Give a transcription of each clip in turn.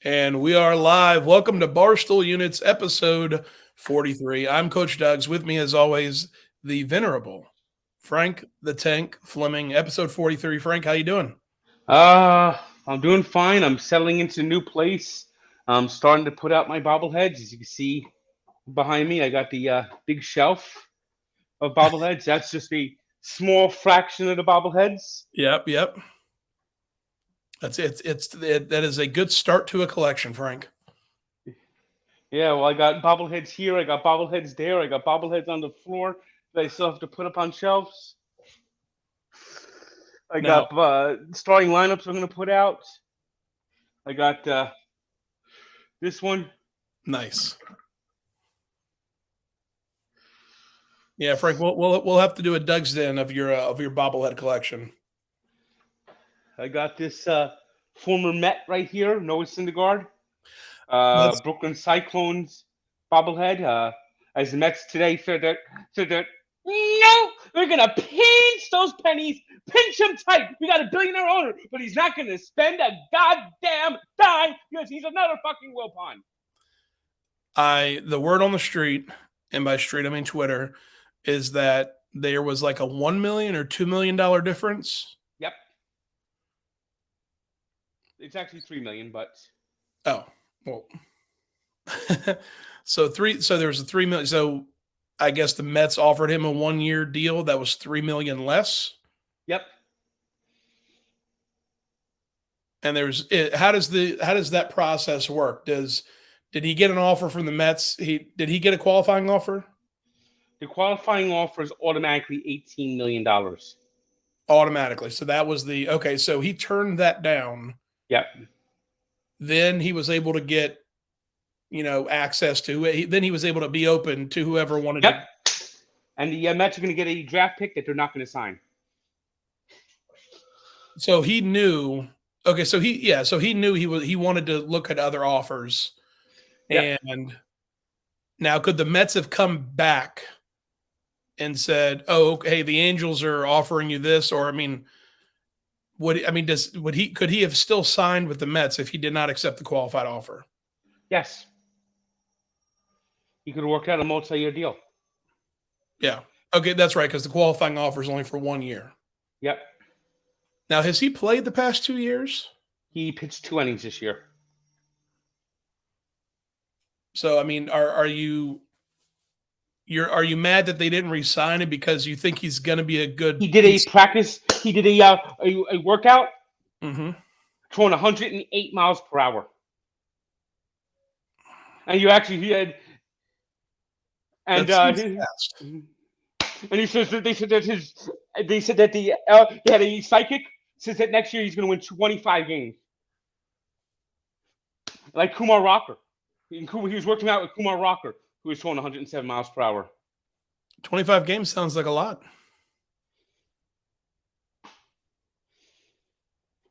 And we are live. Welcome to Barstool Units episode 43. I'm Coach Duggs. With me, as always, the venerable Frank the Tank Fleming. Episode 43. Frank, how you doing? I'm doing fine. I'm settling into a new place. I'm starting to put out my bobbleheads. As you can see behind me, I got the big shelf of bobbleheads. That's just a small fraction of the bobbleheads. Yep. That's it. That is a good start to a collection, Frank. Yeah, well, I got bobbleheads here. I got bobbleheads there. I got bobbleheads on the floor that I still have to put up on shelves. I Now, got starting lineups I'm going to put out. I got this one. nice. Yeah, Frank, we'll have to do a Doug's Den of your bobblehead collection. I got this former Met right here, Noah Syndergaard. That's Brooklyn Cyclones bobblehead. As the Mets today said that no, we're gonna pinch those pennies, pinch him tight. We got a billionaire owner, but he's not gonna spend a goddamn dime because he's another fucking Wilpon. the word on the street, and by street I mean Twitter, is that there was like a $1 million or $2 million difference. Yep, it's actually 3 million, but Oh, well. So there was a 3 million. So I guess the Mets offered him a 1 year deal that was 3 million less. yep. And how does that process work? Did he get an offer from the Mets? Did he get a qualifying offer? The qualifying offer is automatically $18 million. Automatically. So that was okay. So he turned that down. Yep. Then he was able to get, access to it. Then he was able to be open to whoever wanted to. Yep. And the Mets are going to get a draft pick that they're not going to sign. So he knew. Okay, so he knew he wanted to look at other offers. Yep. And now could the Mets have come back and said, "Oh, okay, the Angels are offering you this," or could he have still signed with the Mets if he did not accept the qualified offer? Yes. He could have worked out a multi-year deal. Yeah. Okay, that's right, because the qualifying offer is only for 1 year. Yep. Now, has he played the past 2 years? He pitched 2 innings this year. So, are you mad that they didn't re-sign him because you think he's going to be a good? He did a practice. He did a workout. Mm-hmm. Throwing 108 miles per hour. And you actually he had. And he says that they said that he had a psychic says that next year he's going to win 25 games. Like Kumar Rocker. He was working out with Kumar Rocker, who was throwing 107 miles per hour. 25 games sounds like a lot.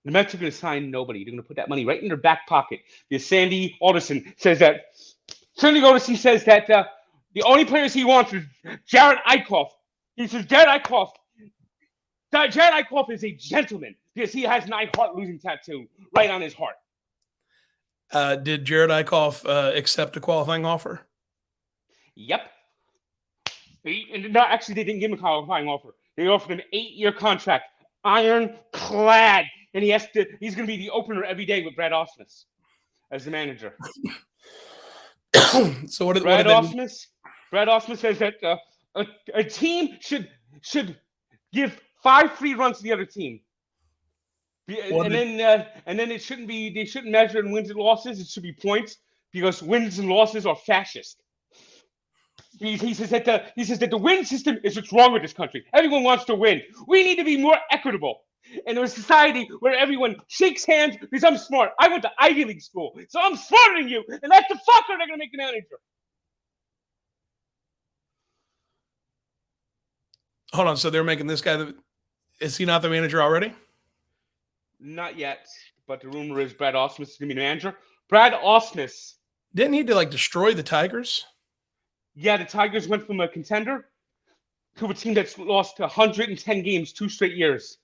The Mets are going to sign nobody. They're going to put that money right in their back pocket. Because Sandy Alderson says that the only players he wants is Jared Eichhoff. He says Jared Eichhoff is a gentleman because he has an I Heart Losing tattoo right on his heart. Did Jared Eichhoff accept a qualifying offer? Yep. Actually, they didn't give him a qualifying offer. They offered him an 8-year contract, ironclad, and he's going to be the opener every day with Brad Ausmus as the manager. So what? Brad Ausmus says that a team should give 5 free runs to the other team. And then they shouldn't measure in wins and losses. It should be points because wins and losses are fascist. He says that the win system is what's wrong with this country. Everyone wants to win. We need to be more equitable. And in a society where everyone shakes hands because I'm smart. I went to Ivy League school, so I'm smarter than you, and that's the fucker they're gonna make the manager. Hold on, so they're making this guy is he not the manager already? Not yet, but the rumor is Brad Ausmus is gonna be the manager. Brad Ausmus. Didn't he destroy the Tigers? Yeah, the Tigers went from a contender to a team that's lost 110 games 2 straight years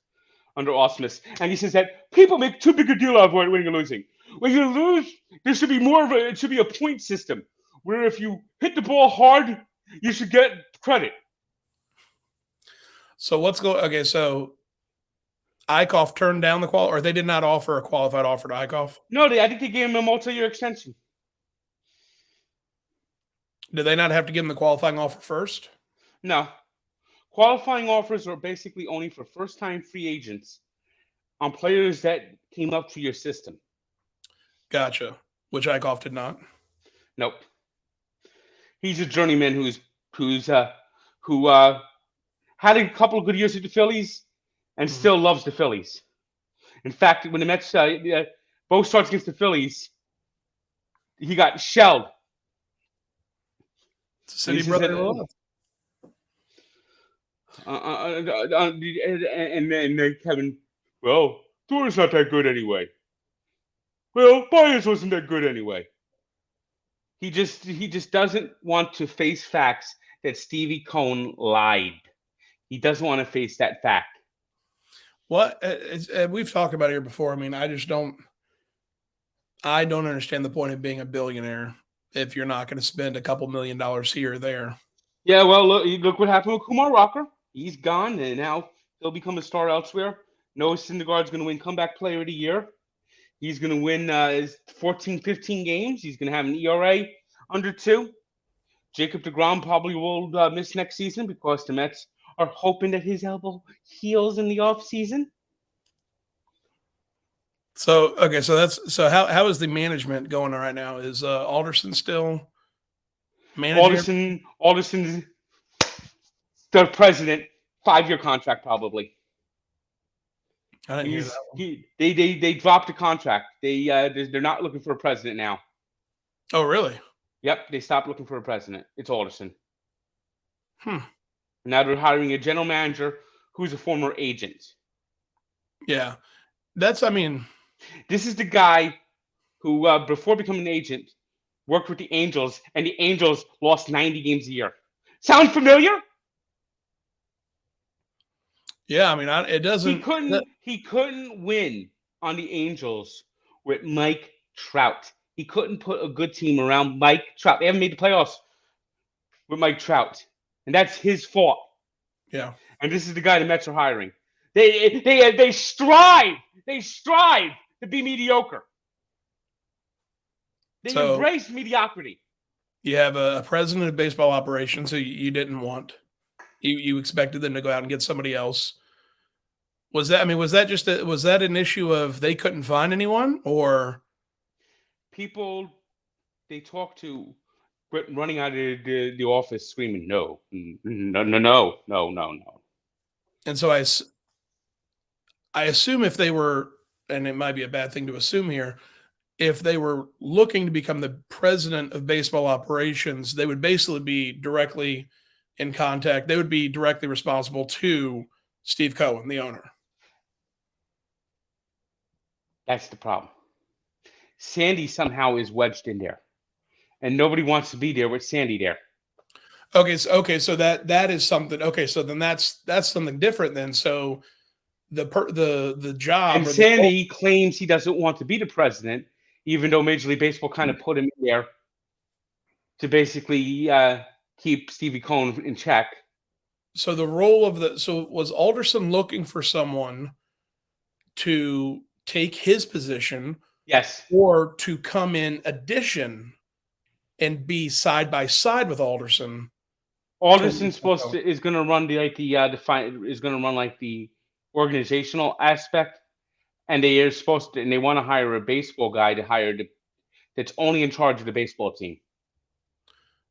under Ausmus. And he says that people make too big a deal out of winning and losing. when you lose, there should be more of a. It should be a point system where if you hit the ball hard, you should get credit. So what's going? Okay, so Eichhoff turned down the or they did not offer a qualified offer to Eichhoff. No, I think they gave him a multi-year extension. Did they not have to give him the qualifying offer first? No. Qualifying offers are basically only for first-time free agents on players that came up through your system. Gotcha. Which Eichhoff did not. Nope. He's a journeyman who had a couple of good years with the Phillies and still loves the Phillies. In fact, when the Mets both starts against the Phillies, he got shelled. City brother. And then Kevin, well, Torres not that good anyway. Well, Baez wasn't that good anyway. He just doesn't want to face facts that Stevie Cohn lied. He doesn't want to face that fact. What we've talked about it here before. I mean, I don't understand the point of being a billionaire if you're not going to spend a couple $1 million here or there. Yeah, well, look what happened with Kumar Rocker. He's gone, and now he'll become a star elsewhere. Noah Syndergaard's going to win Comeback Player of the Year. He's going to win 14, 15 games. He's going to have an ERA under 2. Jacob deGrom probably will miss next season because the Mets are hoping that his elbow heals in the offseason. So, okay, so how is the management going right now? Is Alderson still managing? Alderson's the president, 5-year contract probably. I didn't hear that one. They dropped the contract. They're not looking for a president now. Oh, really? Yep, they stopped looking for a president. It's Alderson. Now they're hiring a general manager who's a former agent. Yeah, this is the guy who, before becoming an agent, worked with the Angels, and the Angels lost 90 games a year. Sound familiar? Yeah, I mean, it doesn't. He couldn't win on the Angels with Mike Trout. He couldn't put a good team around Mike Trout. They haven't made the playoffs with Mike Trout, and that's his fault. Yeah. And this is the guy the Mets are hiring. They strive to be mediocre. They embrace mediocrity. You have a president of baseball operations who you didn't want. You expected them to go out and get somebody else. Was that an issue of they couldn't find anyone, or people they talk to running out of the office screaming no. And so I assume if they were, and it might be a bad thing to assume here, if they were looking to become the president of baseball operations, they would basically be directly in contact. They would be directly responsible to Steve Cohen, the owner. That's the problem. Sandy somehow is wedged in there, and nobody wants to be there with Sandy there. Okay, so that is something. Okay, so then that's something different then. So the job. And Sandy claims he doesn't want to be the president, even though Major League Baseball kind of put him in there to basically keep Stevie Cohen in check. So the role was Alderson looking for someone to take his position? Yes. Or to come in addition and be side by side with Alderson. Alderson's is going to run the organizational aspect, and they want to hire a baseball guy that's only in charge of the baseball team.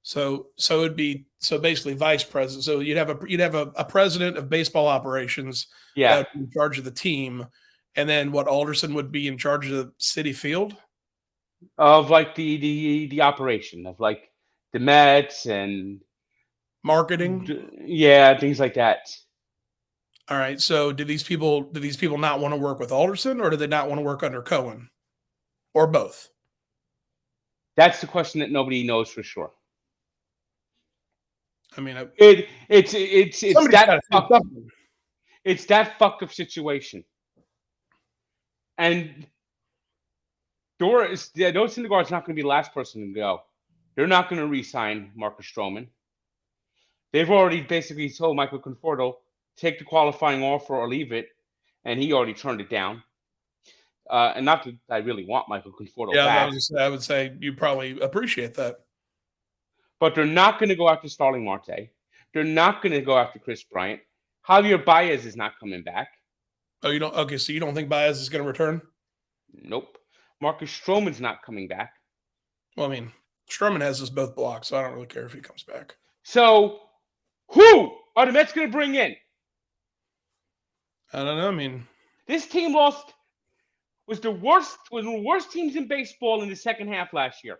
So it'd be basically vice president. So you'd have a president of baseball operations, yeah, in charge of the team, and then Alderson would be in charge of the city field of like the operation of like the Mets and marketing, things like that. All right. So do these people not want to work with Alderson, or do they not want to work under Cohen, or both? That's the question that nobody knows for sure. I mean, it's that fucked up situation, and Noah Syndergaard's not going to be the last person to go. They're not going to re-sign Marcus Stroman. They've already basically told Michael Conforto, take the qualifying offer or leave it, and he already turned it down. And not that I really want Michael Conforto back. I would say you probably appreciate that. But they're not going to go after Starling Marte. They're not going to go after Chris Bryant. Javier Baez is not coming back. Oh, you don't? Okay, so you don't think Baez is going to return? Nope. Marcus Stroman's not coming back. Well, I mean, Stroman has us both blocked, so I don't really care if he comes back. So, who are the Mets going to bring in? I don't know. I mean, this team was one of the worst teams in baseball in the second half last year.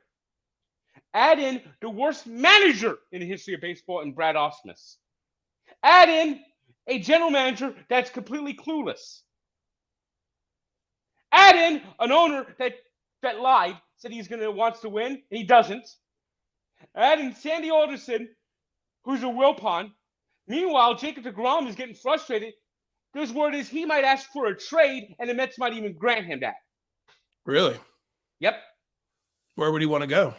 Add in the worst manager in the history of baseball in Brad Ausmus. Add in a general manager that's completely clueless. Add in an owner that lied, said wants to win, and he doesn't. Add in Sandy Alderson, who's a Wilpon. Meanwhile, Jacob deGrom is getting frustrated. His word is he might ask for a trade, and the Mets might even grant him that. Really? Yep. Where would he want to go?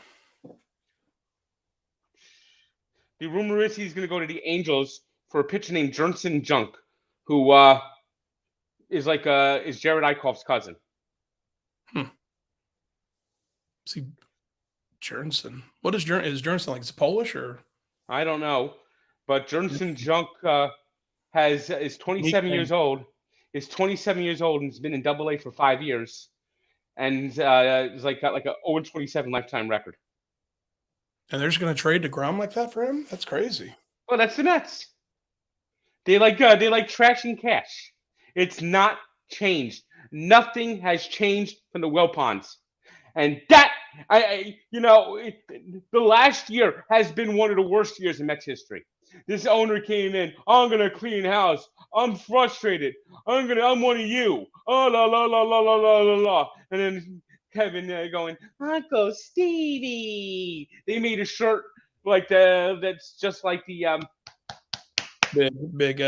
The rumor is he's going to go to the Angels for a pitcher named Jernson Junk, who is Jared Eichhoff's cousin. See, Jernson. What is Jernson? Is Jernson like? Is it Polish or? I don't know, but Jernson Junk is 27 years old. Is 27 years old and has been in Double A for 5 years, and got like a 0-27 lifetime record. And they're just going to trade deGrom like that for him? That's crazy. Well, that's the Mets. They like trashing cash. It's not changed. Nothing has changed from the Wilpons, and that the last year has been one of the worst years in Mets history. This owner came in. I'm gonna clean house. I'm frustrated. I'm one of you. Oh la la la la la la la la. And then Kevin going, Uncle Stevie. They made a shirt that's just like the big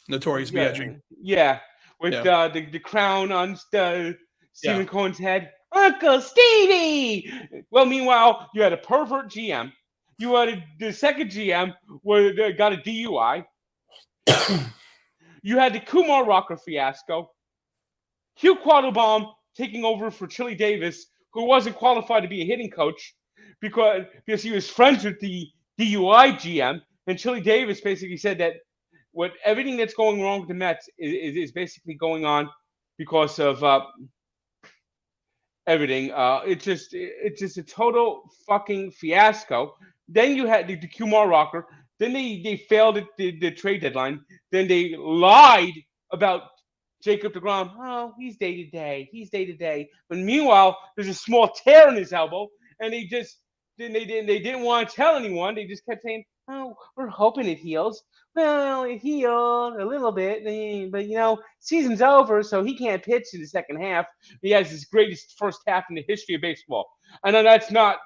Notorious B.I.G. Yeah, with the crown on Stephen Cohen's head. Uncle Stevie. Well, meanwhile, you had a pervert GM. You had the second GM where they got a DUI. You had the Kumar Rocker fiasco. Hugh Quattlebaum taking over for Chili Davis, who wasn't qualified to be a hitting coach because he was friends with the DUI GM. And Chili Davis basically said that everything that's going wrong with the Mets is basically going on because of everything. It's just a total fucking fiasco. Then you had the Kumar Rocker. Then they failed at the trade deadline. Then they lied about Jacob deGrom. Oh, he's day to day. He's day to day. But meanwhile, there's a small tear in his elbow, and they didn't want to tell anyone. They just kept saying, "Oh, we're hoping it heals." Well, it healed a little bit, but season's over, so he can't pitch in the second half. He has his greatest first half in the history of baseball. I know that's not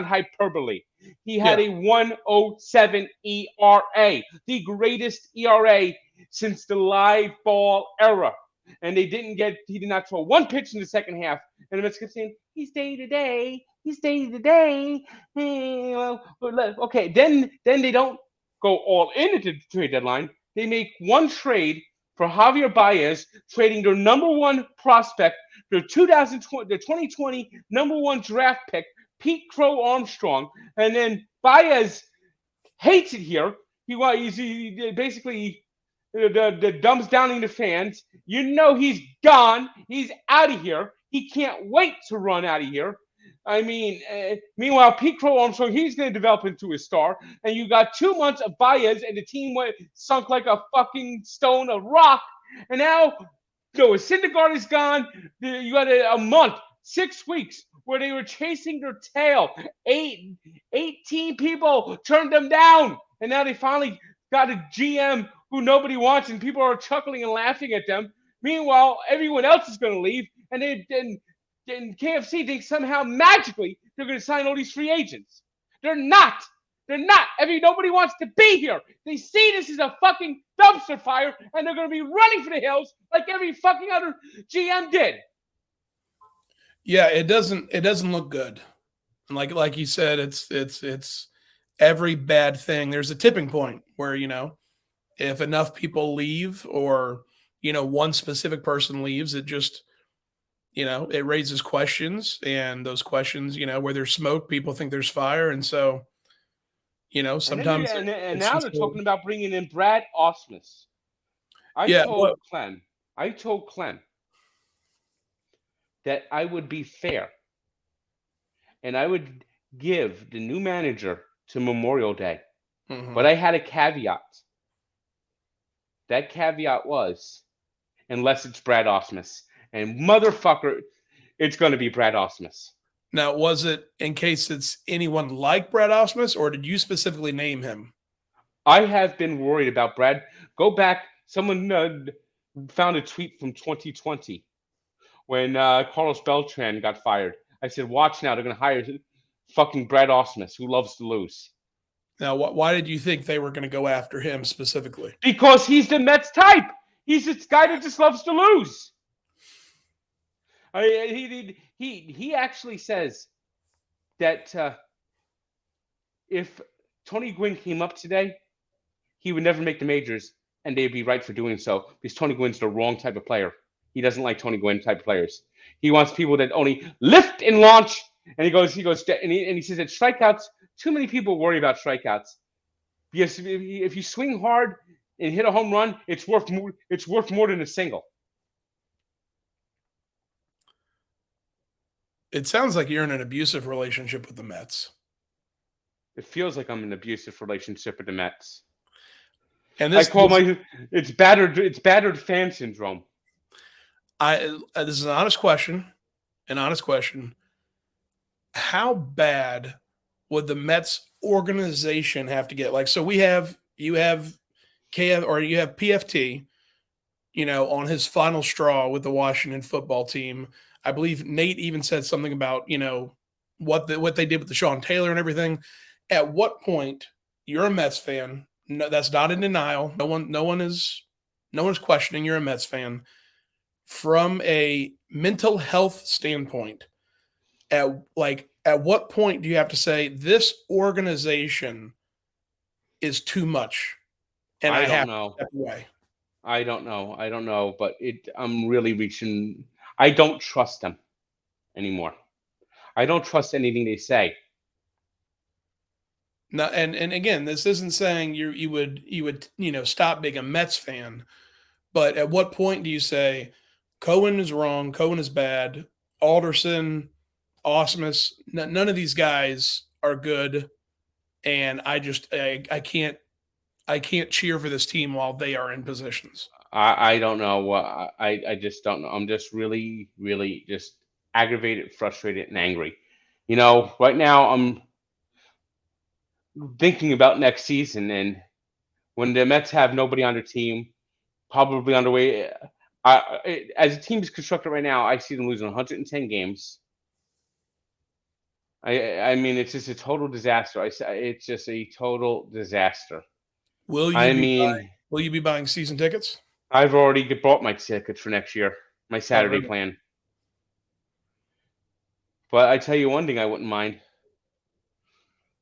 hyperbole. He had a 1.07 ERA, the greatest ERA since the live ball era. And he did not throw one pitch in the second half. And the Mets kept saying, he's day to day. He's day to day. Okay, then they don't go all in at the trade deadline. They make one trade for Javier Baez, trading their number one prospect, their 2020 number one draft pick, Pete Crow Armstrong. And then Baez hates it here. He basically the dumbs downing the fans. He's gone. He's out of here. He can't wait to run out of here. I mean, meanwhile, Pete Crow Armstrong, he's going to develop into a star. And you got 2 months of Baez, and the team went sunk like a fucking stone of rock. And now, Syndergaard is gone. You got a month, 6 weeks, where they were chasing their tail. 18 people turned them down. And now they finally got a GM who nobody wants, and people are chuckling and laughing at them. Meanwhile, everyone else is going to leave, and KFC thinks somehow magically they're going to sign all these free agents. They're not. Nobody wants to be here. They see this as a fucking dumpster fire, and they're going to be running for the hills like every fucking other GM did. Yeah, it doesn't look good. And like you said, it's every bad thing. There's a tipping point where, if enough people leave or, one specific person leaves, it just, it raises questions, and those questions, where there's smoke, people think there's fire. And so, And then sometimes and it's now just, they're talking about bringing in Brad Osmus. I yeah, well, told Clem, I told Clem that I would be fair and I would give the new manager to Memorial Day. But mhm. I had a caveat. That caveat was unless it's Brad Osmus. And motherfucker, it's going to be Brad Osmus. Now, was it in case it's anyone like Brad Osmus, or did you specifically name him? I have been worried about Brad. Go back. Someone found a tweet from 2020 when Carlos Beltran got fired. I said, watch now. They're going to hire fucking Brad Osmus, who loves to lose. Now, why did you think they were going to go after him specifically? Because he's the Mets type. He's this guy that just loves to lose. He actually says that if Tony Gwynn came up today, he would never make the majors, and they'd be right for doing so because Tony Gwynn's the wrong type of player. He doesn't like Tony Gwynn type of players. He wants people that only lift and launch. And he says that strikeouts. Too many people worry about strikeouts because if you swing hard and hit a home run, it's worth more. It's worth more than a single. It sounds like you're in an abusive relationship with the Mets. It feels like I'm in an abusive relationship with the Mets. And I this, call this it's battered fan syndrome. this is an honest question. An honest question. How bad would the Mets organization have to get? Like, so you have KF, or you have PFT, on his final straw with the Washington football team. I believe Nate even said something about, what they did with the Sean Taylor and everything. At what point you're a Mets fan? No, that's not in denial. No one is questioning you're a Mets fan. From a mental health standpoint, at what point do you have to say this organization is too much and I I have don't to know. step away? I don't know. I don't know, but I'm really reaching. I don't trust them anymore. I don't trust anything they say. Now, and again, this isn't saying you would stop being a Mets fan, but at what point do you say Cohen is wrong, Cohen is bad, Alderson, Osmus, none of these guys are good, and I can't cheer for this team while they are in positions. I don't know what I just don't know. I'm just really really just aggravated, frustrated, and angry. Right now I'm thinking about next season and when the Mets have nobody on their team, probably on the way. As a team is constructed right now, I see them losing 110 games. I mean, it's just a total disaster. It's just a total disaster. Will you I be buying, mean, will you be buying season tickets? I've already bought my tickets for next year, my Oh, Saturday very good. plan. But I tell you one thing I wouldn't mind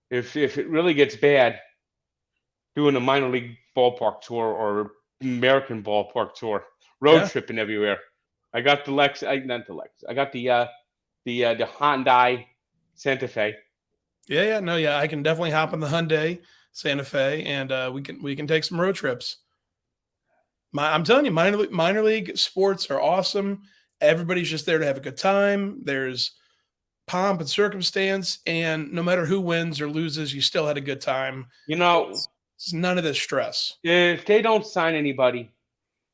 if it really gets bad, doing a minor league ballpark tour or American ballpark tour, road Yeah, tripping everywhere. I got the Lex, not the Lex. I got the Hyundai Santa Fe. yeah. No, yeah. I can definitely hop in the Hyundai Santa Fe, and we can take some road trips. I'm telling you, minor league sports are awesome. Everybody's just there to have a good time. There's pomp and circumstance, and no matter who wins or loses, you still had a good time. You know, It's none of this stress. if they don't sign anybody,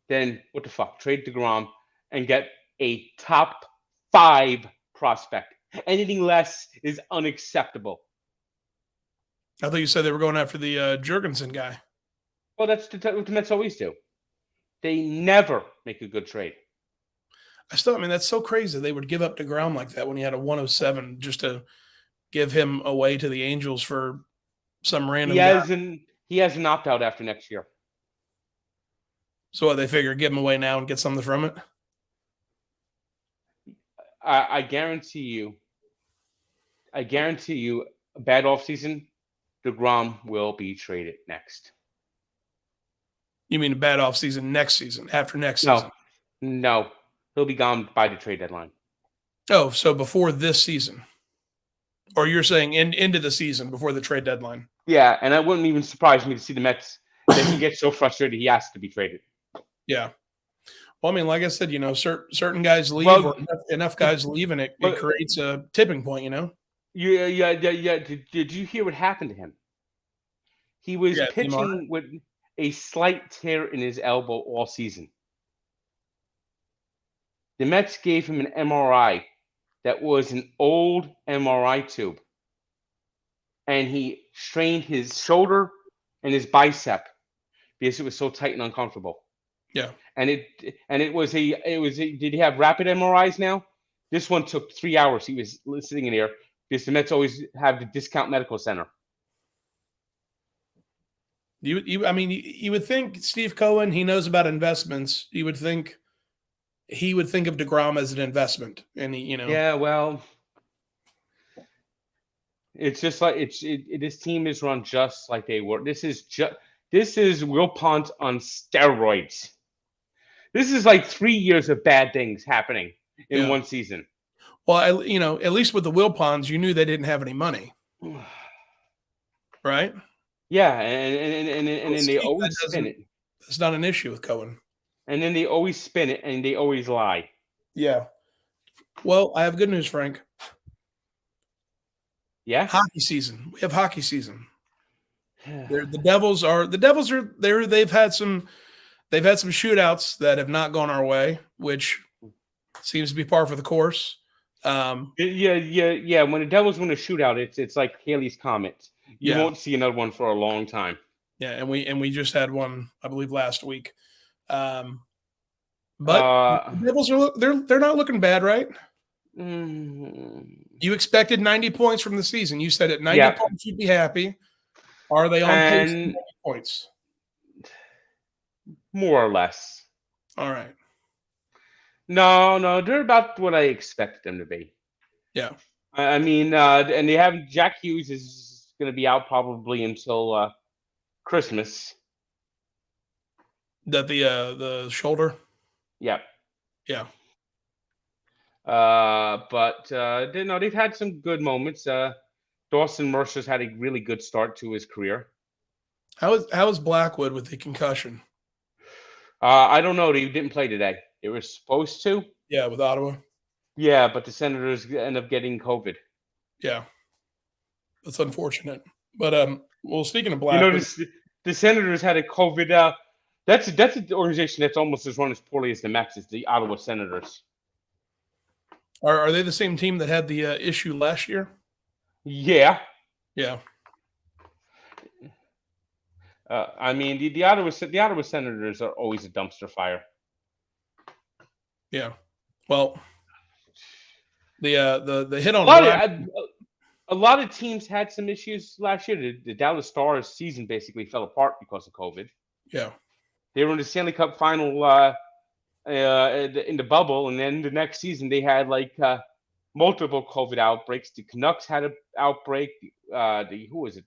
then what the fuck? Trade DeGrom and get a top 5 prospect. Anything less is unacceptable. I thought you said they were going after the Jurgensen guy. Well, that's what the Mets always do. They never make a good trade. I mean, that's so crazy. They would give up DeGrom like that when he had a 107 just to give him away to the Angels for some He random guy. has an he has an opt out after next year. So what, they figure give him away now and get something from it. I guarantee you, a bad offseason, DeGrom will be traded next. You mean a bad offseason next season, after next No, season? no, he'll be gone by the trade deadline. Oh, so before this season. Or you're saying into the season before the trade deadline? Yeah, and it wouldn't even surprise me to see the Mets that he gets so frustrated he has to be traded. Yeah. Well, I mean, like I said, certain guys leave, or Well, enough guys leave, and it but creates a tipping point. yeah. Did you hear what happened to him? He was Yeah, Neymar. pitching with a slight tear in his elbow all season. The Mets gave him an MRI that was an old MRI tube, and he strained his shoulder and his bicep because it was so tight and uncomfortable. Yeah. And it was did he have rapid MRIs now? This one took 3 hours. He was sitting in there because the Mets always have the discount medical center. I mean, you would think Steve Cohen, he knows about investments. You would think he would think of DeGrom as an investment, and Yeah, well, it's just like this team is run just like they were. This is Will Pont on steroids. This is like 3 years of bad things happening in one season. Well, at least with the Wilpons, you knew they didn't have any money, right? Yeah, and then they always spin it. It's not an issue with Cohen. And then they always spin it, and they always lie. Yeah. Well, I have good news, Frank. Yeah. Hockey season. We have hockey season. The Devils are there. They've had some shootouts that have not gone our way, which seems to be par for the course. Yeah. When the Devils win a shootout, it's like Haley's Comet. You won't see another one for a long time. Yeah, and we just had one, I believe, last week. But the Devils they're not looking bad, right? You expected 90 points from the season. You said at 90 points you'd be happy. Are they on pace for 90 points? More or less. All right. No, they're about what I expected them to be. Yeah. I mean, and they have Jack Hughes is going to be out probably until Christmas. That the shoulder. Yeah. Yeah. But they've had some good moments. Dawson Mercer's had a really good start to his career. How is Blackwood with the concussion? I don't know. He didn't play today. It was supposed to. Yeah, with Ottawa. Yeah, but the Senators end up getting COVID. Yeah, that's unfortunate. But well, speaking of Blackwood, the Senators had a COVID. That's an organization that's almost as run as poorly as the Mets is the Ottawa Senators. Are they the same team that had the issue last year? Yeah. Yeah. I mean, the Ottawa Senators are always a dumpster fire. Yeah. Well, the hit on a lot of teams had some issues last year. The Dallas Stars season basically fell apart because of COVID. Yeah. They were in the Stanley Cup final in the bubble, and then the next season they had like multiple COVID outbreaks. The Canucks had an outbreak. Who was it?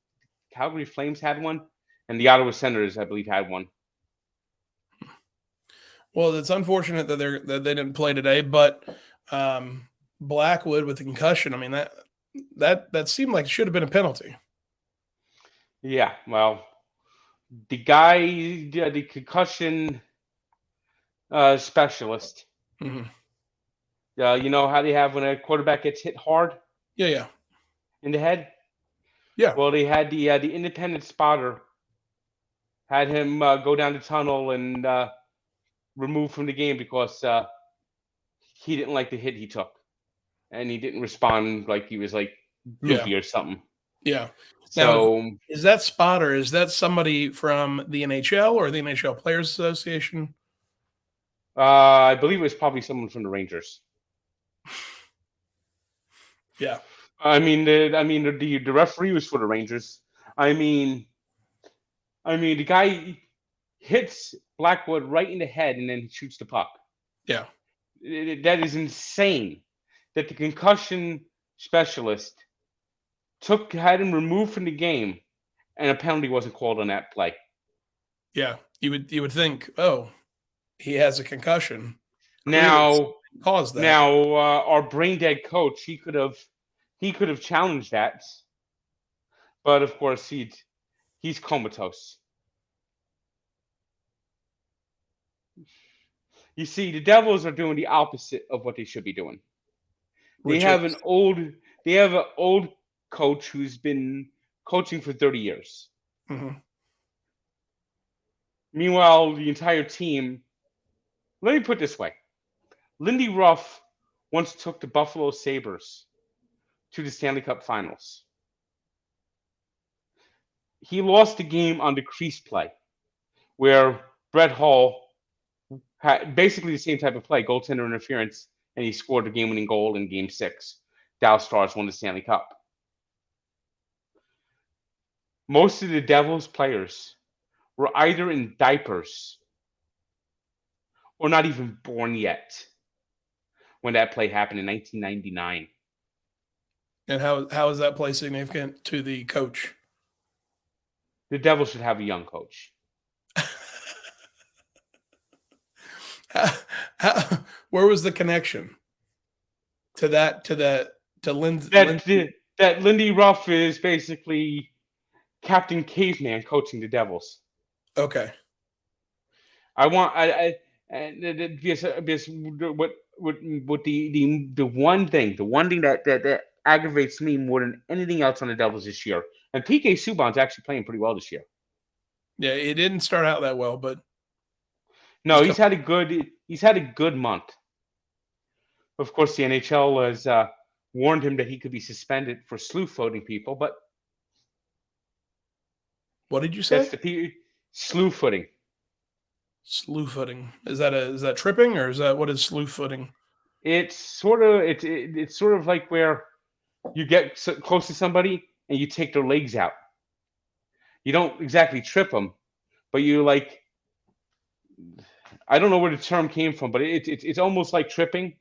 Calgary Flames had one, and the Ottawa Senators, I believe, had one. Well, it's unfortunate that they didn't play today, but Blackwood with the concussion. I mean that seemed like it should have been a penalty. Yeah, well, the guy, the concussion specialist. Mm-hmm. You know how they have when a quarterback gets hit hard? Yeah. In the head? Yeah. Well, they had the independent spotter had him go down the tunnel and removed from the game because he didn't like the hit he took, and he didn't respond like he was like loopy or something. Yeah. So now, is that spotter? Is that somebody from the NHL or the NHL Players Association? I believe it was probably someone from the Rangers. Yeah. I mean, the referee was for the Rangers. I mean, the guy hits Blackwood right in the head and then shoots the puck. Yeah. That is insane. that the concussion specialist had him removed from the game, and a penalty wasn't called on that play. Yeah, you would think, oh, he has a concussion. Now, caused that. Our brain dead coach, he could have challenged that, but of course he's comatose. You see, the Devils are doing the opposite of what they should be doing. They have an old coach who's been coaching for 30 years. Mm-hmm. Meanwhile, the entire team. Let me put it this way: Lindy Ruff once took the Buffalo Sabres to the Stanley Cup Finals. He lost the game on the crease play, where Brett Hull had basically the same type of play, goaltender interference, and he scored the game-winning goal in Game 6. Dallas Stars won the Stanley Cup. Most of the Devils players were either in diapers or not even born yet when that play happened in 1999. And how is that play significant to the coach? The Devils should have a young coach. Where was the connection to Lindsay? That Lindy Ruff is basically Captain Caveman coaching the Devils. Okay. Because what the one thing that aggravates me more than anything else on the Devils this year, and PK Subban's actually playing pretty well this year. Yeah, it didn't start out that well, but no, he's had a good month. Of course, the NHL has warned him that he could be suspended for slew footing people, but what did you say? That's the slew footing. Slew footing. Is that tripping, or is that what is slew footing? It's sort of like where you get so close to somebody and you take their legs out. You don't exactly trip them, but you like. I don't know where the term came from, but it's almost like tripping,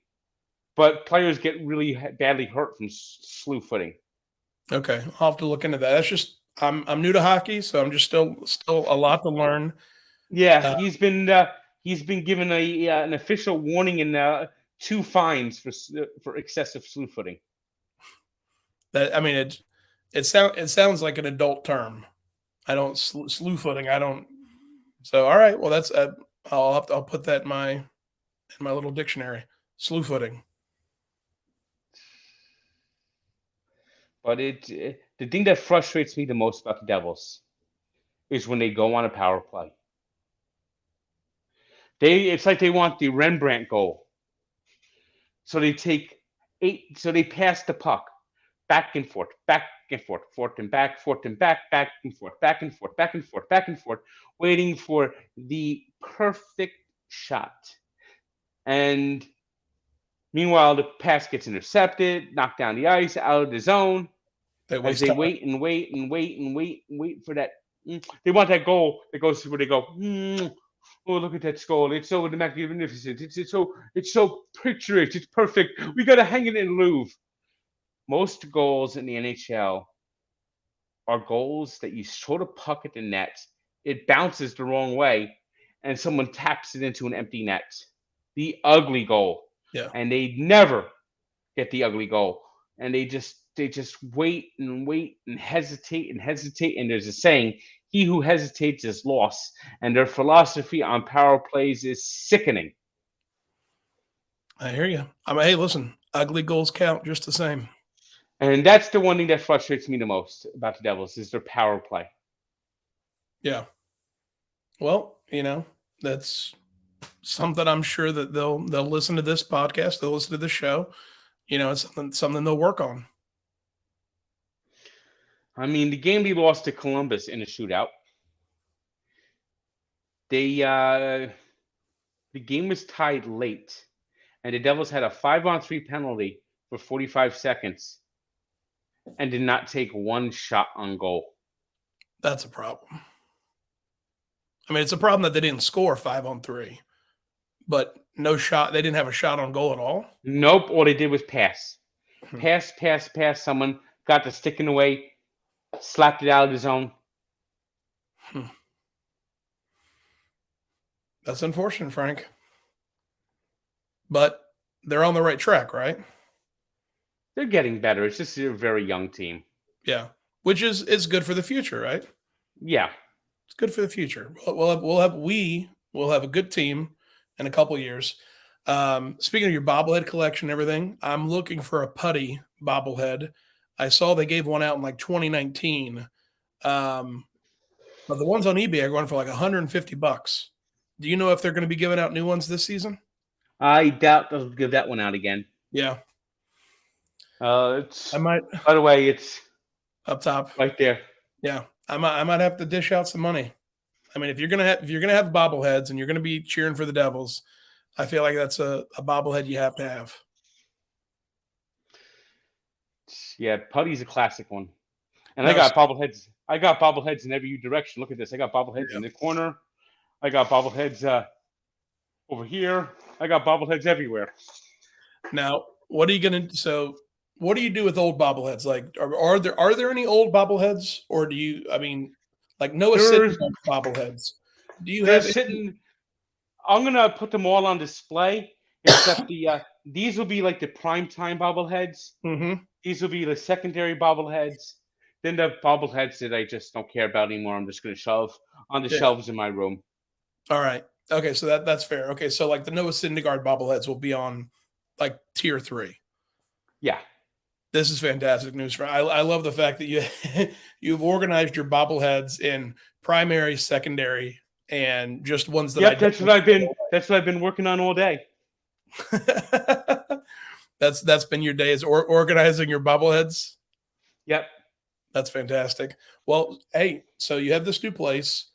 but players get really badly hurt from slew footing. Okay, I'll have to look into that. That's just I'm new to hockey, so I'm just still a lot to learn. Yeah, he's been given an official warning and 2 fines for excessive slew footing. That, I mean, it sounds like an adult term. I don't slew footing. I don't. So all right, well that's I'll put that in my little dictionary. Slew footing. But the thing that frustrates me the most about the Devils is when they go on a power play. It's like they want the Rembrandt goal. So they pass the puck back and forth, forth and back, forth and back and forth, back and forth, back and forth, back and forth, waiting for the perfect shot. And meanwhile, the pass gets intercepted, knocked down the ice, out of the zone. They wait and wait and wait and wait and wait for that. They want that goal that goes where they go. Oh, look at that goal! It's so magnificent. It's so picturesque. It's perfect. We got to hang it in Louvre. Most goals in the NHL are goals that you sort of puck at the net. It bounces the wrong way, and someone taps it into an empty net. The ugly goal. Yeah. And they never get the ugly goal. And they just wait and wait and hesitate. And there's a saying, he who hesitates is lost. And their philosophy on power plays is sickening. I hear you. Hey, listen, ugly goals count just the same. And that's the one thing that frustrates me the most about the Devils is their power play. Yeah. Well, that's something I'm sure that they'll listen to this podcast. They'll listen to this show. It's something they'll work on. I mean, the game they lost to Columbus in a shootout. The game was tied late, and the Devils had a 5-on-3 penalty for 45 seconds and did not take one shot on goal. That's a problem. I mean, it's a problem that they didn't score 5-on-3, but No shot. They didn't have a shot on goal at all. Nope. All they did was pass. Hmm. Pass. Someone got the stick in the way, slapped it out of the zone. Hmm. That's unfortunate, Frank. But they're on the right track, right? They're getting better. It's just a very young team. Yeah, which is good for the future, right? Yeah. It's good for the future. We'll have a good team in a couple years. Speaking of your bobblehead collection and everything, I'm looking for a putty bobblehead. I saw they gave one out in like 2019. But the ones on eBay are going for like $150. Do you know if they're going to be giving out new ones this season? I doubt they'll give that one out again. Yeah, It's I might by the way, it's up top. right there. Yeah, I might have to dish out some money. I mean, if you're gonna have bobbleheads and you're gonna be cheering for the Devils, I feel like that's a bobblehead you have to have. Yeah, Putty's a classic one. And I Now, got bobbleheads. I got bobbleheads in every direction. Look at this. I got bobbleheads yeah. in the corner. I got bobbleheads over here. I got bobbleheads everywhere. Now, what are you gonna? So, what do you do with old bobbleheads? Like, are there any old bobbleheads, or do you? I mean, like Noah They're Syndergaard bobbleheads. Do you they're have? Any? sitting. I'm gonna put them all on display. Except these will be like the prime time bobbleheads. Mm-hmm. These will be the secondary bobbleheads. Then the bobbleheads that I just don't care about anymore. I'm just gonna shove on the Yeah. shelves in my room. All right. Okay, so that's fair. Okay, so like the Noah Syndergaard bobbleheads will be on like tier 3. Yeah. This is fantastic news. I love the fact that you've organized your bobbleheads in primary, secondary, and just ones that Yep, that's what I've been working on all day. That's been your day is organizing your bobbleheads. Yep. That's fantastic. Well, hey, so you have this new place.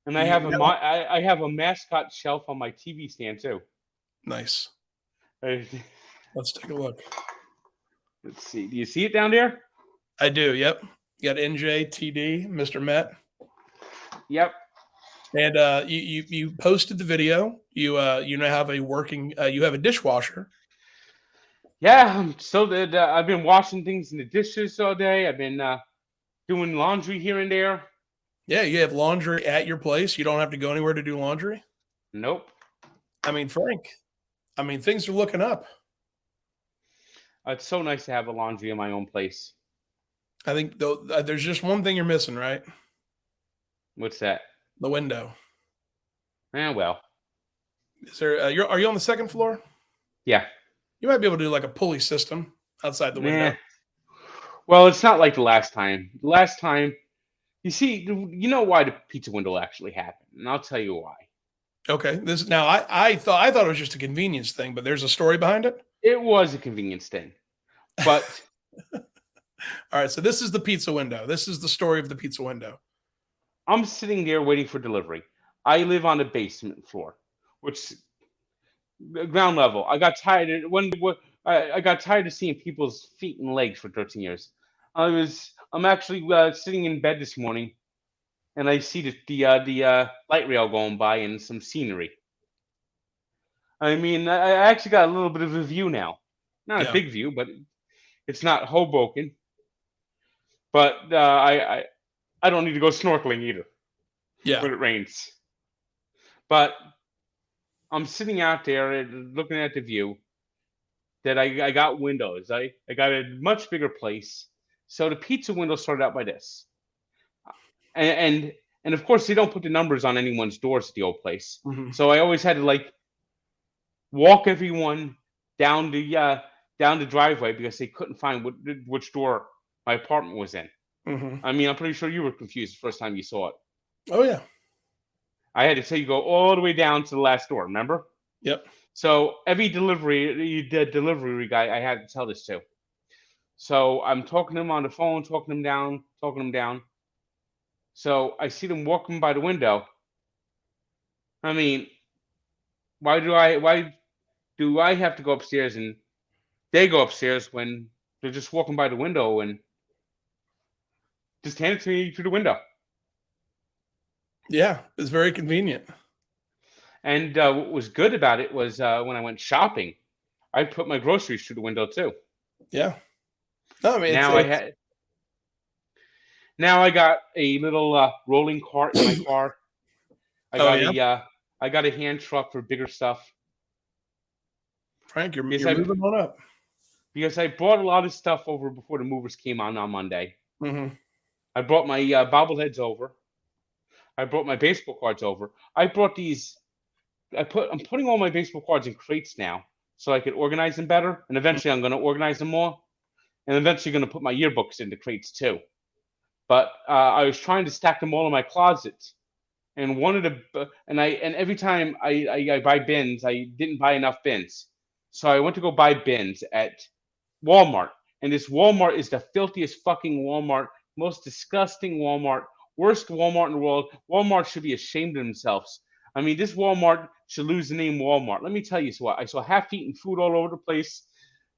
And I have a mascot shelf on my TV stand too. Nice. Let's take a look. Let's see. Do you see it down there? I do. Yep. You got NJTD, Mr. Met. Yep. And you posted the video. You now have a working. You have a dishwasher. Yeah. I've been washing things in the dishes all day. I've been doing laundry here and there. Yeah, you have laundry at your place. You don't have to go anywhere to do laundry. Nope. I mean, Frank. I mean, things are looking up. It's so nice to have a laundry in my own place. I think though there's just one thing you're missing, right? What's that? The window. Well. Is there? Are you on the second floor? Yeah. You might be able to do like a pulley system outside the window. Well, it's not like the last time. The last time, you see, you know why the pizza window actually happened, and I'll tell you why. Okay. I thought it was just a convenience thing, but there's a story behind it. It was a convenience thing, but all right. So this is the pizza window. This is the story of the pizza window. I'm sitting there waiting for delivery. I live on the basement floor, which ground level. I got tired I got tired of seeing people's feet and legs for 13 years. I'm actually sitting in bed this morning, and I see the light rail going by and some scenery. I mean, I actually got a little bit of a view now. Not a big view, but it's not Hoboken. But I don't need to go snorkeling either. Yeah. When it rains. But I'm sitting out there looking at the view. That I got windows. I got a much bigger place. So the pizza window started out by this. And of course they don't put the numbers on anyone's doors at the old place. Mm-hmm. So I always had to like walk everyone down the driveway because they couldn't find which door my apartment was in. Mm-hmm. I mean, I'm pretty sure you were confused the first time you saw it. Oh yeah. I had to tell you go all the way down to the last door. Remember? Yep. So every delivery guy, I had to tell this to. So I'm talking to him on the phone, talking him down. So I see them walking by the window. I mean, why do I have to go upstairs and they go upstairs when they're just walking by the window and just hand it to me through the window? Yeah, it's very convenient. And what was good about it was when I went shopping, I put my groceries through the window too. Yeah. No, I mean Now I had now I got a little rolling cart in my car. I oh got yeah, a hand truck for bigger stuff Frank, because you're moving on up. I brought a lot of stuff over before the movers came on Monday. Mm-hmm. I brought my bobbleheads over. I brought my baseball cards over. I brought these. I'm putting all my baseball cards in crates now so I can organize them better. And eventually, I'm going to organize them more. And eventually, going to put my yearbooks into crates too. But I was trying to stack them all in my closet. And one of the and every time I buy bins, I didn't buy enough bins. So I went to go buy bins at Walmart. And this Walmart is the filthiest fucking Walmart, most disgusting Walmart, worst Walmart in the world. Walmart should be ashamed of themselves. I mean, this Walmart should lose the name Walmart. Let me tell you what. I saw half-eaten food all over the place,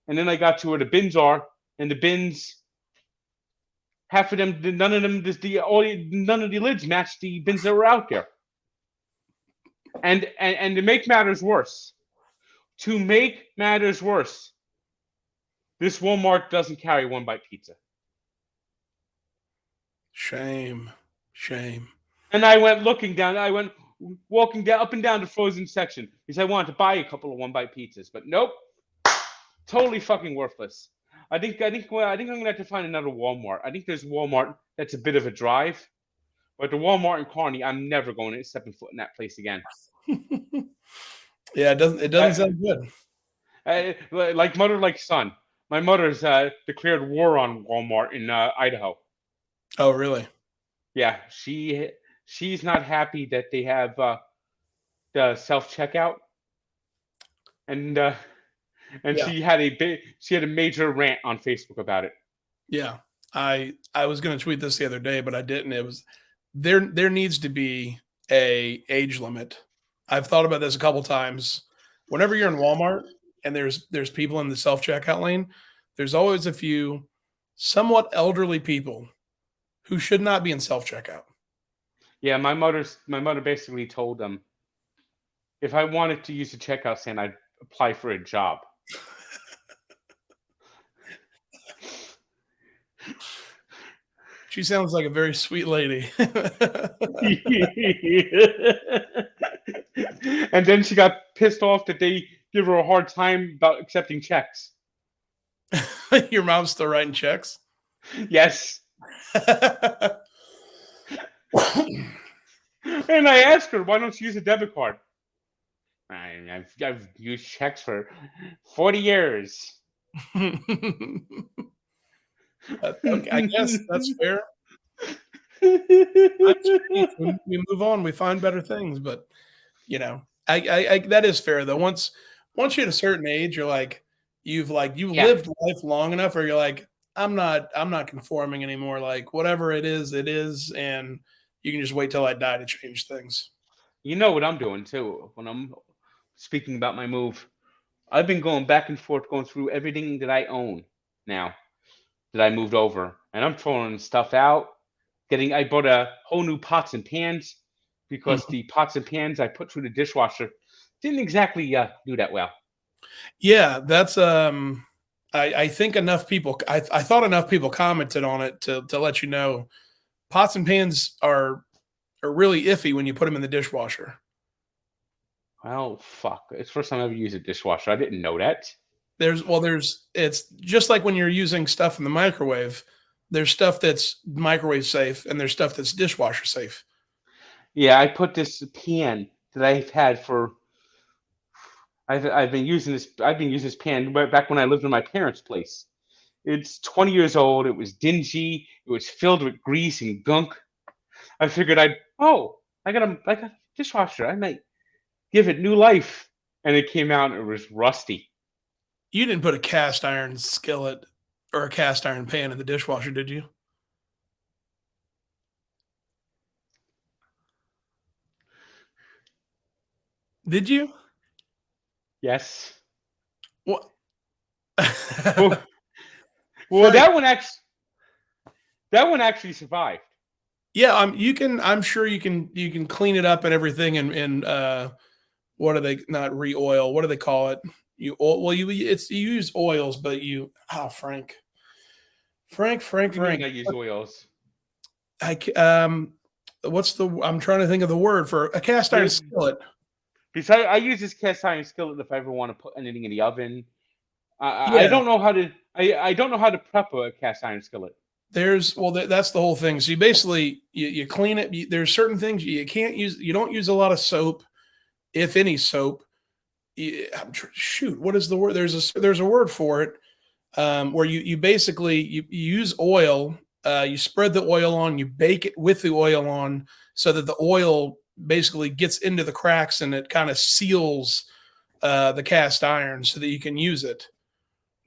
and then I got to where the bins are, and the bins, half of them, none of them, none of the lids match the bins that were out there. And to make matters worse, this Walmart doesn't carry one bite pizza. Shame. And I went looking down. I went walking down up and down the frozen section because I wanted to buy a couple of one bite pizzas, but nope, totally fucking worthless. I think I'm gonna have to find another Walmart. I think there's Walmart that's a bit of a drive, but the Walmart in Kearney, I'm never going to stepping foot in that place again. Yeah, it doesn't sound good. Like mother, like son. My mother's declared war on Walmart in Idaho. Oh, really? Yeah, she's not happy that they have the self checkout, and yeah. She had a major rant on Facebook about it. Yeah, I was going to tweet this the other day, but I didn't. It was there needs to be a age limit. I've thought about this a couple times. Whenever you're in Walmart and there's people in the self checkout lane, there's always a few somewhat elderly people who should not be in self checkout. Yeah, my mother basically told them if I wanted to use the checkout stand, I'd apply for a job. She sounds like a very sweet lady. And then she got pissed off that they give her a hard time about accepting checks. Your mom's still writing checks? Yes. And I asked her, why don't you use a debit card? I've used checks for 40 years. Okay, I guess that's fair. We move on, we find better things, but I that is fair though. Once you hit a certain age, you're like you've lived life long enough, or you're like I'm not conforming anymore. Like whatever it is, and you can just wait till I die to change things. You know what I'm doing too when I'm speaking about my move. I've been going back and forth, going through everything that I own now that I moved over, and I'm throwing stuff out. I bought a whole new pots and pans because the pots and pans I put through the dishwasher didn't exactly do that well. Yeah, that's I think enough people. I thought enough people commented on it to let you know. Pots and pans are really iffy when you put them in the dishwasher. Well, fuck! It's the first time I ever used a dishwasher. I didn't know that. It's just like when you're using stuff in the microwave. There's stuff that's microwave safe, and there's stuff that's dishwasher safe. Yeah, I put this pan that I've had for. I've been using this pan back when I lived in my parents' place. It's 20 years old. It was dingy. It was filled with grease and gunk. I figured I got a dishwasher. I might give it new life. And it came out and it was rusty. You didn't put a cast iron skillet or a cast iron pan in the dishwasher, did you? Did you? Yes. What? Well, that one actually survived. Yeah, I'm sure you can clean it up and everything and what do they not re-oil? What do they call it? You use oils, but What do you mean Frank. I use oils? I'm trying to think of the word for a cast iron Be- skillet. Because I use this cast iron skillet if I ever want to put anything in the oven. I Yeah, don't know how to. I don't know how to prep a cast iron skillet. that's the whole thing. So you basically you clean it. There's certain things you can't use. You don't use a lot of soap, if any soap. Shoot, what is the word? There's a word for it, where you basically you use oil. You spread the oil on. You bake it with the oil on, so that the oil basically gets into the cracks and it kind of seals the cast iron so that you can use it.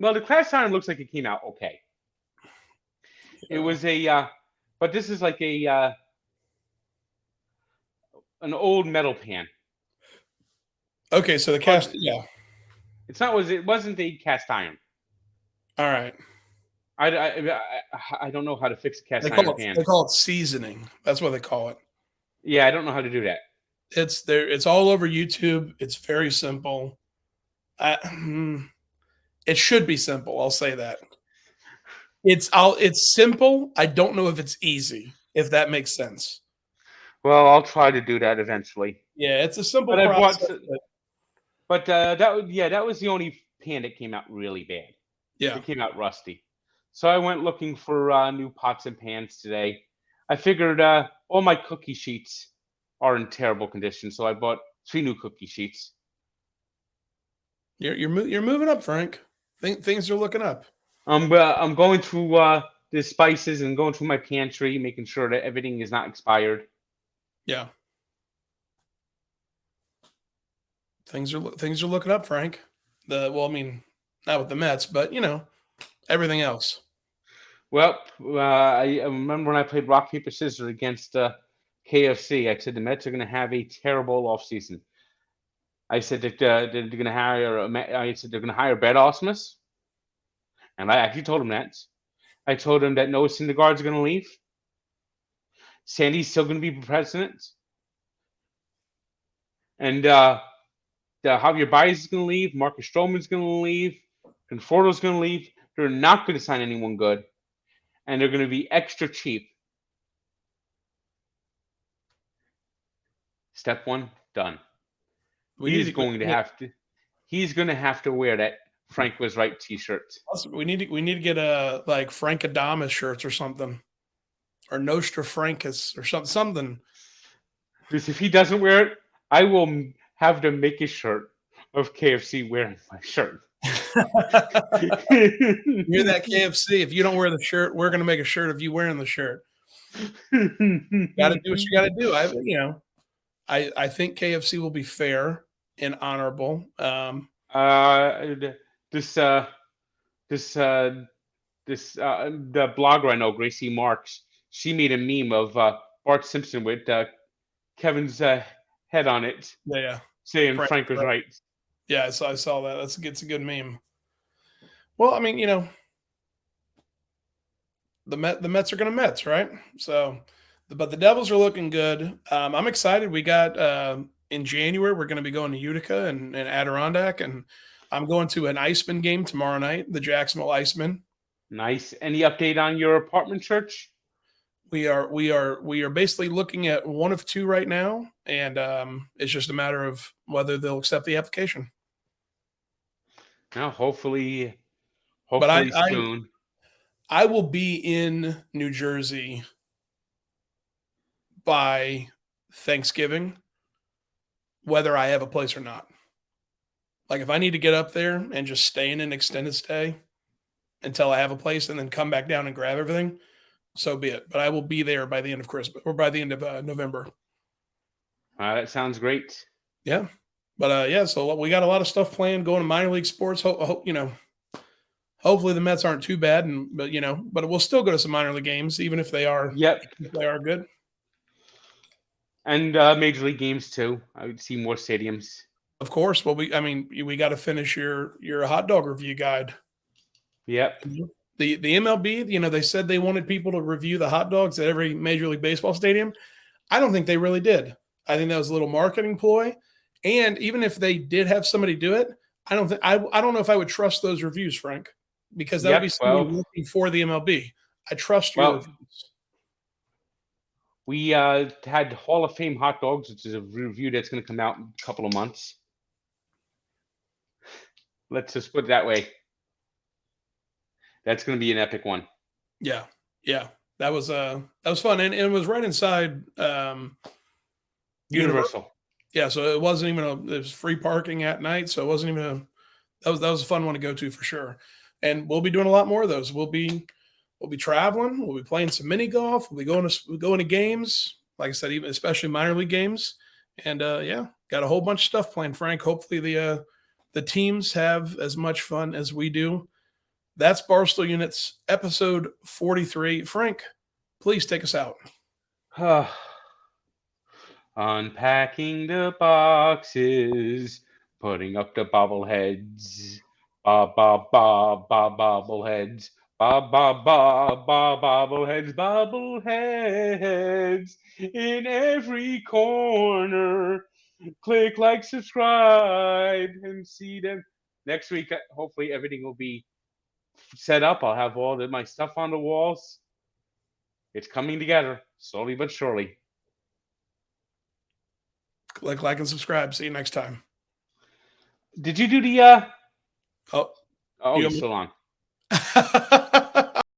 Well, the cast iron looks like it came out okay. It was but this is like an old metal pan. Okay, so the But yeah. it's not. It wasn't a cast iron. All right. I don't know how to fix a cast iron pan. They call it seasoning. That's what they call it. Yeah, I don't know how to do that. It's there. It's all over YouTube. It's very simple. It should be simple. I'll say that. It's simple. I don't know if it's easy. If that makes sense. Well, I'll try to do that eventually. Yeah, it's a simple But I bought. process. But that was the only pan that came out really bad. Yeah. It came out rusty. So I went looking for new pots and pans today. I figured all my cookie sheets are in terrible condition, so I bought 3 new cookie sheets. You're moving up, Frank. Things are looking up. I'm going through the spices and going through my pantry, making sure that everything is not expired. Yeah. Things are looking up, Frank. I mean, not with the Mets, but everything else. Well, I remember when I played rock paper scissors against KFC. I said the Mets are going to have a terrible offseason. I said that they're going to hire. I said they're going to hire Brad Osmus, and I actually told him that. I told him that Noah Syndergaard's going to leave. Sandy's still going to be president, and Javier Baez is going to leave. Marcus Stroman's going to leave. Conforto's going to leave. They're not going to sign anyone good, and they're going to be extra cheap. Step 1 done. He's going to have to wear that Frank was right T-shirt. We need to get a like Frank Adamas shirts or something, or Nostra Francus or something. Because if he doesn't wear it, I will have to make a shirt of KFC wearing my shirt. You're that KFC. If you don't wear the shirt, we're going to make a shirt of you wearing the shirt. Got to do what you got to do. I think KFC will be fair and honorable. The blogger I know, Gracie Marks, she made a meme of Bart Simpson with Kevin's head on it. Yeah, saying Frank was right. Yeah, I saw that. It's a good meme. Well, I mean, the Mets are going to Mets, right? So, but the Devils are looking good. I'm excited. We got in January we're going to be going to Utica and Adirondack, and I'm going to an Iceman game tomorrow night. The Jacksonville Icemen. Nice. Any update on your apartment church? We are basically looking at one of 2 right now, and it's just a matter of whether they'll accept the application. Now, hopefully but soon. I will be in New Jersey by Thanksgiving, whether I have a place or not. Like if I need to get up there and just stay in an extended stay until I have a place and then come back down and grab everything, so be it. But I will be there by the end of Christmas or by the end of November. That sounds great. Yeah. But so we got a lot of stuff planned going to minor league sports. Hopefully the Mets aren't too bad, but we'll still go to some minor league games, even if they are. Yep. If they are good. And major league games too. I would see more stadiums. Of course. Well, we got to finish your hot dog review guide. Yep. The MLB, they said they wanted people to review the hot dogs at every Major League Baseball stadium. I don't think they really did. I think that was a little marketing ploy. And even if they did have somebody do it, I don't know if I would trust those reviews, Frank, because that would be Yep. somebody working for the MLB. I trust your Well, reviews. we had Hall of Fame hot dogs, which is a review that's going to come out in a couple of months. Let's just put it that way. That's going to be an epic one. Yeah, yeah, that was fun, and it was right inside Universal. Yeah, so it wasn't even it was free parking at night, so it wasn't even that was a fun one to go to for sure. And we'll be doing a lot more of those. We'll be traveling. We'll be playing some mini golf. We'll be going to games. Like I said, even especially minor league games. And yeah, got a whole bunch of stuff planned, Frank. Hopefully the teams have as much fun as we do. That's Barstool Units episode 43. Frank, please take us out. Unpacking the boxes, putting up the bobbleheads. Ba ba ba ba bobbleheads. Ba ba ba ba bobbleheads, bobbleheads in every corner. Click like, subscribe, and see them next week. Hopefully, everything will be set up. I'll have all my stuff on the walls. It's coming together slowly but surely. Click like and subscribe. See you next time. Did you do the Oh, you're still on.